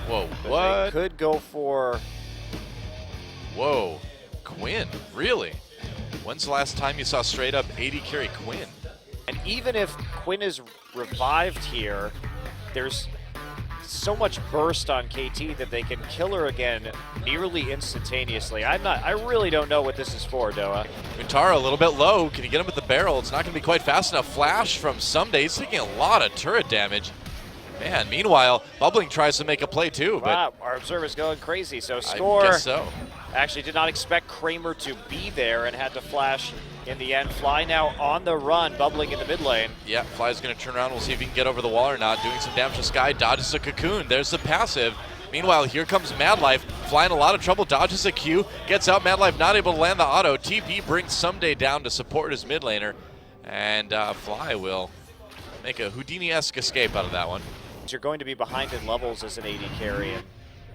Whoa, But what? they could go for... Whoa, Quinn, really? When's the last time you saw straight up 80 carry Quinn? And even if Quinn is revived here, there's so much burst on KT that they can kill her again nearly instantaneously. I really don't know what this is for, Doa. Untara a little bit low. Can he get him with the barrel? It's not going to be quite fast enough. Flash from Ssumday. He's taking a lot of turret damage. Man, meanwhile, Bubbling tries to make a play too. Wow, but our observer's going crazy. So score. I guess so. Actually did not expect Kramer to be there and had to flash in the end. Fly now on the run, Bubbling in the mid lane. Yeah, Fly's going to turn around. We'll see if he can get over the wall or not. Doing some damage to Sky. Dodges a cocoon. There's the passive. Meanwhile, here comes Madlife. Fly in a lot of trouble. Dodges a Q. Gets out. Madlife not able to land the auto. TP brings Ssumday down to support his mid laner. And Fly will make a Houdini-esque escape out of that one. You're going to be behind in levels as an AD carry. And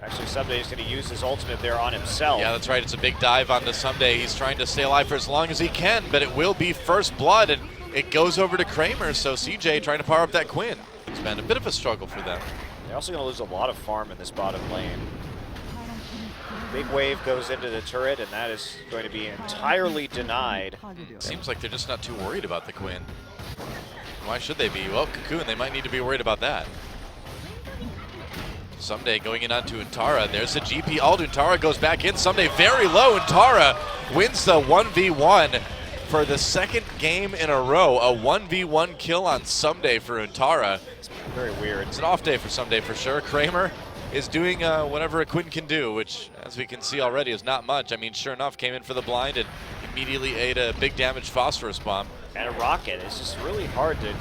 actually, Ssumday is going to use his ultimate there on himself. Yeah, that's right. It's a big dive onto Ssumday. He's trying to stay alive for as long as he can, but it will be first blood, and it goes over to Kramer. So CJ trying to power up that Quinn. It's been a bit of a struggle for them. They're also going to lose a lot of farm in this bottom lane. Big wave goes into the turret, and that is going to be entirely denied. Seems like they're just not too worried about the Quinn. Why should they be? Well, Cocoon, they might need to be worried about that. Ssumday going in onto Untara. There's the GP ult. Untara goes back in. Ssumday very low. Untara wins the 1v1 for the second game in a row. A 1v1 kill on Ssumday for Untara. It's very weird. It's an off day for Ssumday for sure. Kramer is doing whatever a Quinn can do, which, as we can see already, is not much. I mean, sure enough, came in for the blind and immediately ate a big damage phosphorus bomb. And a rocket. It's just really hard to...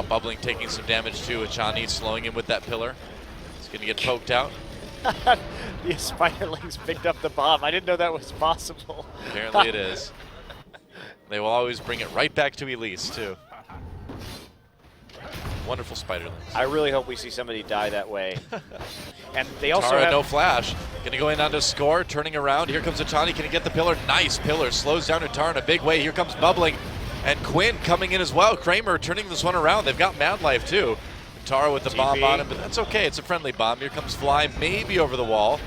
Bubbling taking some damage too. Hachani slowing him with that pillar. He's going to get poked out. The Spiderlings picked up the bomb. I didn't know that was possible. Apparently it is. They will always bring it right back to Elise too. Wonderful Spiderlings. I really hope we see somebody die that way. And they also Tara, have... no flash. Going to go in onto score, turning around. Here comes Hachani. Can he get the pillar? Nice pillar. Slows down Untara in a big way. Here comes Bubbling. And Quinn coming in as well. Kramer turning this one around. They've got Madlife too. Untara with the bomb on him, but that's okay. It's a friendly bomb. Here comes Fly, maybe over the wall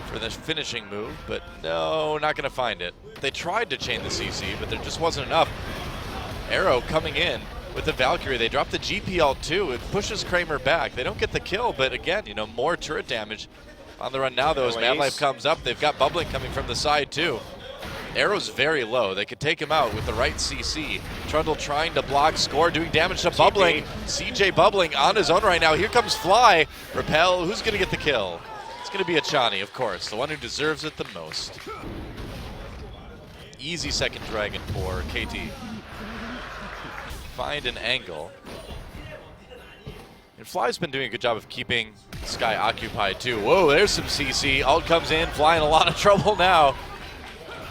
for the finishing move, but no, not going to find it. They tried to chain the CC, but there just wasn't enough. Arrow coming in with the Valkyrie. They drop the GP ult too. It pushes Kramer back. They don't get the kill, but again, you know, more turret damage on the run now though as Madlife comes up. They've got Bubbling coming from the side too. Arrow's very low. They could take him out with the right CC. Trundle trying to block score, doing damage to Bubbling. CJ Bubbling on his own right now. Here comes Fly. Repel, who's going to get the kill? It's going to be Hachani, of course, the one who deserves it the most. Easy second dragon for KT. Find an angle. And Fly's been doing a good job of keeping Sky occupied too. Whoa, there's some CC. Ult comes in, Fly in a lot of trouble now.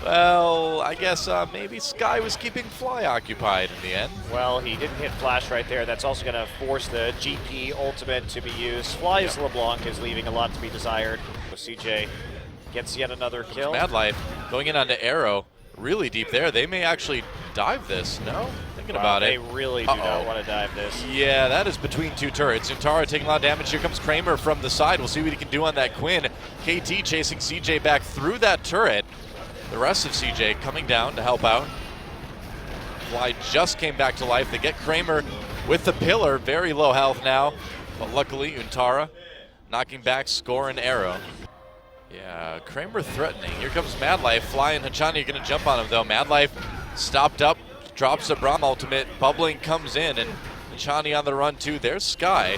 Well, I guess maybe Sky was keeping Fly occupied in the end. Well, he didn't hit flash right there. That's also going to force the GP ultimate to be used. Fly's LeBlanc is leaving a lot to be desired. CJ gets yet another kill. Madlife going in onto Arrow, really deep there. They may actually dive this, no? Thinking about They it. really do not want to dive this. Yeah, that is between two turrets. Untara taking a lot of damage. Here comes Kramer from the side. We'll see what he can do on that Quinn. KT chasing CJ back through that turret. The rest of CJ coming down to help out. Fly just came back to life. They get Kramer with the pillar. Very low health now. But luckily, Untara knocking back score and Arrow. Yeah, Kramer threatening. Here comes Madlife. Fly and Hachani are going to jump on him, though. Madlife stopped up, drops the Braum ultimate. Bubbling comes in, and Hachani on the run, too. There's Sky.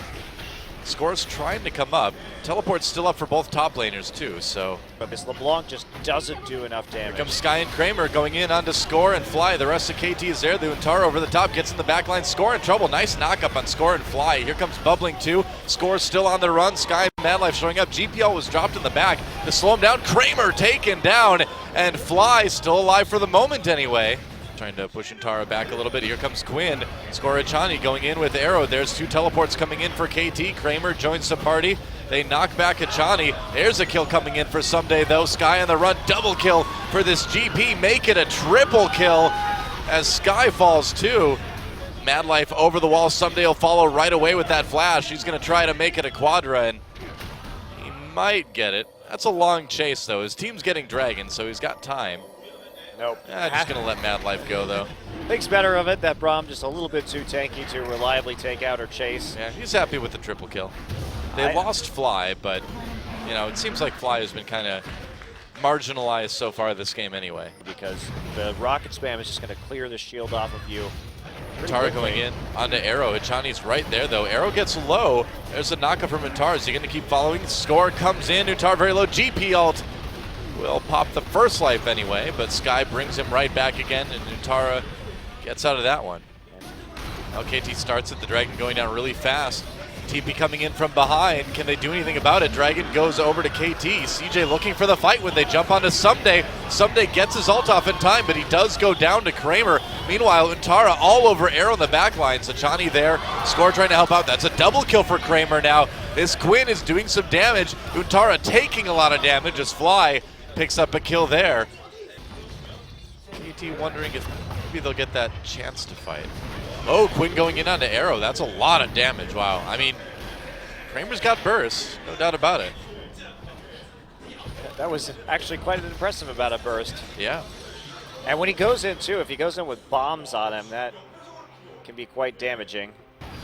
Score's trying to come up. Teleport's still up for both top laners, too, so. But this LeBlanc just doesn't do enough damage. Here comes Sky and Kramer going in onto Score and Fly. The rest of KT is there. The Untara over the top gets in the backline. Score in trouble. Nice knock-up on Score and Fly. Here comes Bubbling, too. Score's still on the run. Sky and Madlife showing up. GPL was dropped in the back to slow him down. Kramer taken down, and Fly still alive for the moment, anyway. Trying to push Untara back a little bit. Here comes Quinn. Score Hachani going in with Arrow. There's two teleports coming in for KT. Kramer joins the party. They knock back Hachani. There's a kill coming in for Ssumday, though. Sky on the run. Double kill for this GP. Make it a triple kill as Sky falls too. Madlife over the wall. Ssumday will follow right away with that flash. He's going to try to make it a quadra, and he might get it. That's a long chase, though. His team's getting Dragon, so he's got time. Nope. Just going to let Madlife go, though. Thinks better of it that Braum just a little bit too tanky to reliably take out or chase. Yeah, he's happy with the triple kill. They lost Fly, but, you know, it seems like Fly has been kind of marginalized so far this game anyway. Because the rocket spam is just going to clear the shield off of you. Untara going in onto Arrow. Hachani's right there, though. Arrow gets low. There's a knockup from Untara. Is he going to keep following? Score comes in. Untara very low. GP ult will pop the first life anyway, but Sky brings him right back again, and Untara gets out of that one. LKT starts it. The Dragon going down really fast. TP coming in from behind. Can they do anything about it? Dragon goes over to KT. CJ looking for the fight when they jump onto Ssumday. Ssumday gets his ult off in time, but he does go down to Kramer. Meanwhile, Untara all over Arrow in the back line. Hachani there. Score trying to help out. That's a double kill for Kramer now. This Quinn is doing some damage. Untara taking a lot of damage as Fly picks up a kill there. KT wondering if maybe they'll get that chance to fight. Oh, Quinn going in onto Arrow. That's a lot of damage. Wow. I mean, Kramer's got burst. No doubt about it. That was actually quite impressive about a burst. Yeah. And when he goes in, too, if he goes in with bombs on him, that can be quite damaging.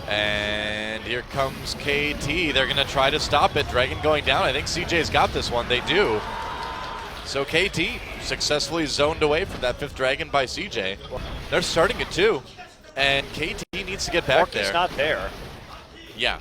And here comes KT. They're going to try to stop it. Dragon going down. I think CJ's got this one. They do. So KT successfully zoned away from that 5th Dragon by CJ. They're starting it, too. And KT needs to get back there. Corki's not there. Yeah.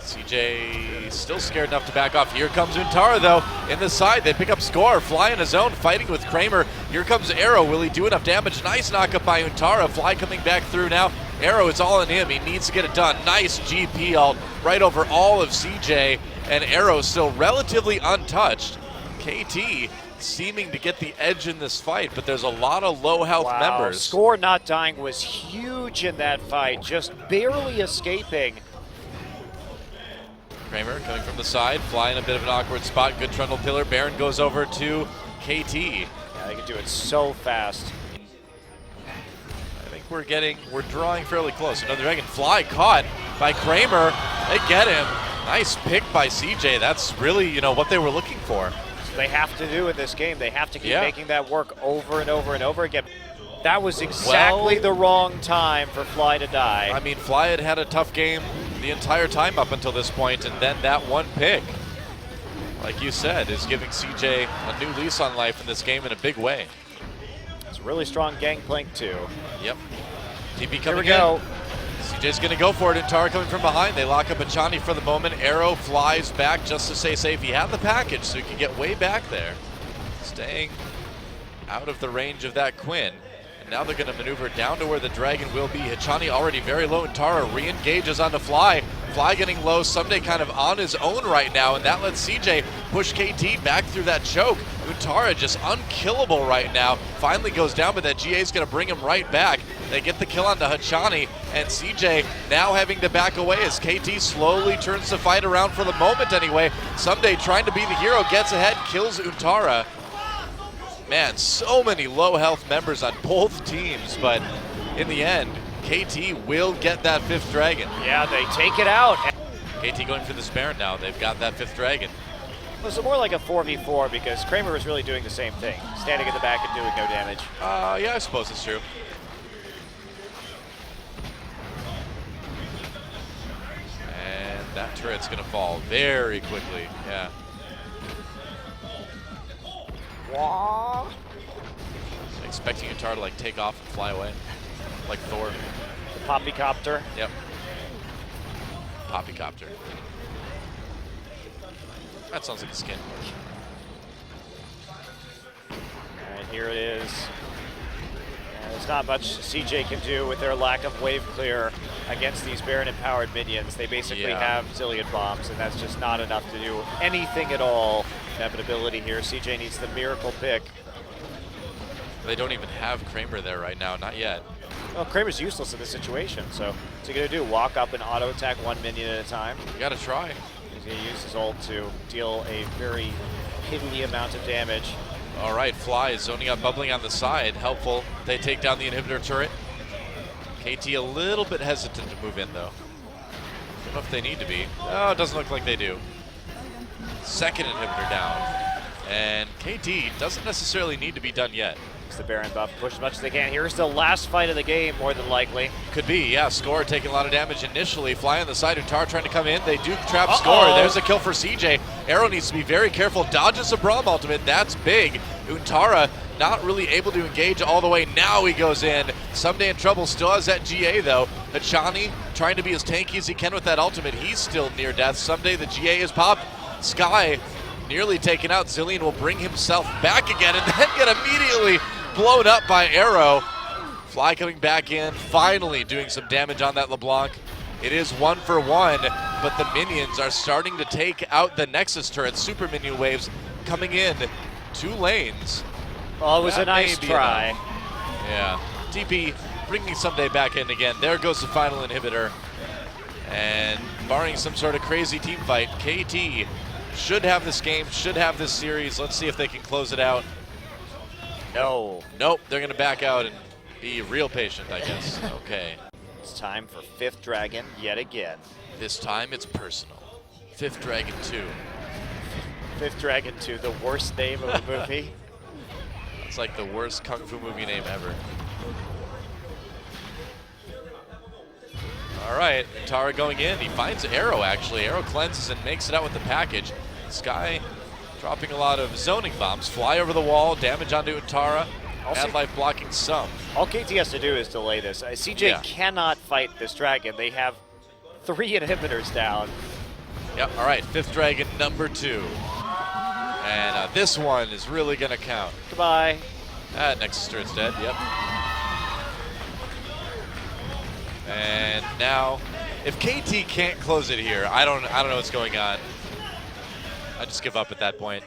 CJ still scared enough to back off. Here comes Untara, though, in the side. They pick up score. Fly in his zone, fighting with Kramer. Here comes Arrow. Will he do enough damage? Nice knockup by Untara. Fly coming back through now. Arrow, it's all in him. He needs to get it done. Nice GP ult right over all of CJ. And Arrow still relatively untouched. KT seeming to get the edge in this fight, but there's a lot of low health members. Score not dying was huge in that fight, just barely escaping. Kramer coming from the side, Fly in a bit of an awkward spot. Good Trundle pillar. Baron goes over to KT. Yeah, they can do it so fast. I think we're drawing fairly close. Another Dragon. Fly caught by Kramer. They get him. Nice pick by CJ. That's really, you know, what they were looking for. They have to do in this game. They have to keep making that work over and over and over again. That was exactly the wrong time for Fly to die. I mean, Fly had a tough game the entire time up until this point, and then that one pick, like you said, is giving CJ a new lease on life in this game in a big way. It's a really strong Gangplank too. Yep. TP coming in. Here we go. CJ's going to go for it. Untara coming from behind. They lock up Hachani for the moment. Arrow flies back just to stay safe. He had the package, so he can get way back there. Staying out of the range of that Quinn. And now they're going to maneuver down to where the Dragon will be. Hachani already very low. Untara re-engages onto Fly. Fly getting low. Ssumday kind of on his own right now, and that lets CJ push KT back through that choke. Untara just unkillable right now. Finally goes down, but that GA is going to bring him right back. They get the kill onto Hachani, and CJ now having to back away as KT slowly turns the fight around for the moment anyway. Ssumday trying to be the hero, gets ahead, kills Untara. Man, so many low health members on both teams, but in the end, KT will get that 5th Dragon. Yeah, they take it out. KT going for this Baron now. They've got that 5th Dragon. It was more like a 4v4 because Kramer was really doing the same thing, standing in the back and doing no damage. Yeah, I suppose it's true. And that turret's going to fall very quickly, yeah. Wah. Expecting Untara to like take off and fly away, like Thor. The Poppycopter. Yep. Poppycopter. That sounds like a skin. All right, here it is. There's not much CJ can do with their lack of wave clear against these Baron-empowered minions. They basically have Zilean bombs, and that's just not enough to do anything at all. Inevitability here. CJ needs the miracle pick. They don't even have Kramer there right now, not yet. Well, Kramer's useless in this situation, so what's he going to do? Walk up and auto-attack one minion at a time? You gotta try. He's going to use his ult to deal a very piddly amount of damage. All right, Fly is zoning up, bubbling on the side. Helpful. They take down the inhibitor turret. KT a little bit hesitant to move in, though. Don't know if they need to be. Oh, it doesn't look like they do. second inhibitor down. And KT doesn't necessarily need to be done yet. The Baron buff, push as much as they can. Here's the last fight of the game, more than likely. Could be, yeah. Score taking a lot of damage initially. Fly on the side, Untara trying to come in. They do trap Score. There's a kill for CJ. Arrow needs to be very careful. Dodges a Braum ultimate. That's big. Untara not really able to engage all the way. Now he goes in. Ssumday in trouble. Still has that GA though. Hachani trying to be as tanky as he can with that ultimate. He's still near death. Ssumday, the GA is popped. Sky nearly taken out. Zilean will bring himself back again and then get immediately blown up by Arrow. Fly coming back in, finally doing some damage on that LeBlanc. It is 1 for 1, but the minions are starting to take out the Nexus turret. Super minion waves coming in 2 lanes. Oh, it was a nice try. Yeah, TP bringing Ssumday back in again. There goes the final inhibitor. And barring some sort of crazy team fight, KT should have this game, should have this series. Let's see if they can close it out. No. Nope, they're going to back out and be real patient, I guess. Okay. It's time for 5th Dragon yet again. This time it's personal. 5th Dragon 2. 5th Dragon 2, the worst name of a movie. It's like the worst kung fu movie name ever. All right, Untara going in. He finds Arrow, actually. Arrow cleanses and makes it out with the package. Sky dropping a lot of zoning bombs. Fly over the wall, damage onto Untara. Madlife blocking some. All KT has to do is delay this. CJ cannot fight this dragon. They have 3 inhibitors down. Yep, all right, 5th Dragon number 2. And this one is really going to count. Goodbye. Nexus turret's dead, yep. And now, if KT can't close it here, I don't know what's going on. I just give up at that point.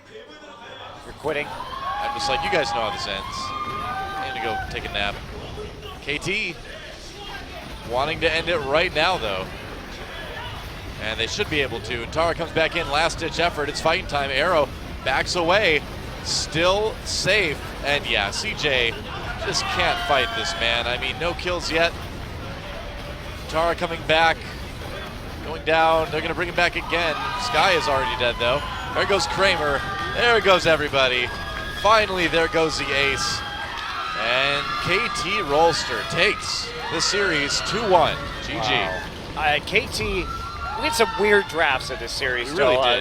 You're quitting. I'm just like, you guys know how this ends. I need to go take a nap. KT wanting to end it right now, though. And they should be able to. Untara comes back in, last-ditch effort. It's fighting time. Arrow backs away, still safe. And yeah, CJ just can't fight this, man. I mean, no kills yet. Untara coming back, going down. They're going to bring him back again. Sky is already dead, though. There goes Kramer. There goes everybody. Finally, there goes the ace. And KT ROLSTER takes the series 2-1. GG. Wow. KT, we had some weird drafts in this series. We really did.